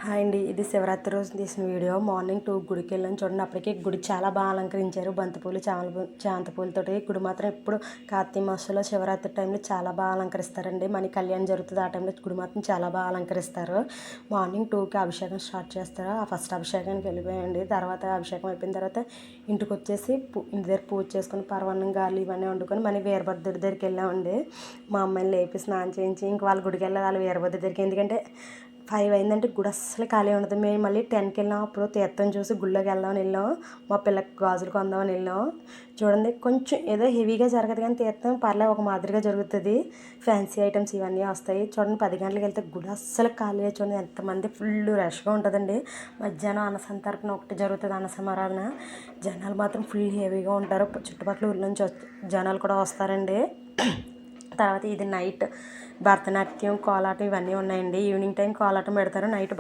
Hi అండి, ఇది శివరాత్రి రోజు తీసిన వీడియో. మార్నింగ్ 2 గుడికి వెళ్ళాను. చూడండి, అప్పటికే గుడి చాలా బాగా అలంకరించారు. బంతిపూలు, చామంతి పూలతోటి. గుడి మాత్రం ఎప్పుడు కార్తీక మాసంలో శివరాత్రి టైంలో చాలా బాగా అలంకరిస్తారండి. మన కళ్యాణం జరుగుతుంది. ఆ టైంలో గుడి మాత్రం చాలా బాగా అలంకరిస్తారు. మార్నింగ్ 2కి అభిషేకం స్టార్ట్ చేస్తారు. ఆ ఫస్ట్ అభిషేకానికి వెళ్ళిపోయండి. తర్వాత అభిషేకం అయిపోయిన తర్వాత ఇంటికి వచ్చేసి ఇంటి దగ్గర పూజ చేసుకుని పరమాన్నం, గారెలు ఇవన్నీ వండుకొని మళ్ళీ వీరభద్రుడి దగ్గరికి వెళ్ళామండి. మా అమ్మాయిని లేపి స్నానం చేయించి ఇంక వాళ్ళ గుడికి వెళ్ళాలి. వాళ్ళ వీరభద్రుడి దగ్గరికి, ఎందుకంటే 5 అయిందంటే గుడి అస్సలు ఖాళీ ఉండదు. మేము మళ్ళీ 10కి వెళ్ళాం. అప్పుడు తీర్థం చూసి గుళ్ళోకి వెళ్దామని వెళ్ళాం. మా పిల్లకి గాజులు కొందామని వెళ్ళాం. చూడండి, కొంచెం ఏదో హెవీగా జరగదు కానీ తీర్థం పర్లేదు, ఒక మాదిరిగా జరుగుతుంది. ఫ్యాన్సీ ఐటమ్స్ ఇవన్నీ వస్తాయి. చూడండి, 10 గంటలకు వెళ్తే గుడి అస్సలు ఖాళీ. చూడండి ఎంతమంది, ఫుల్ రష్గా ఉంటుందండి. మధ్యాహ్నం అన్నసంతర్పణ ఒకటి జరుగుతుంది, అన్నసమారాధన. జనాలు మాత్రం ఫుల్ హెవీగా ఉంటారు. చుట్టుపక్కల ఊళ్ళ నుంచి జనాలు కూడా వస్తారండి. తర్వాత ఇది నైట్ భరతనాట్యం, కోలాటం ఇవన్నీ ఉన్నాయండి. ఈవినింగ్ టైం కోలాటం పెడతారు. నైట్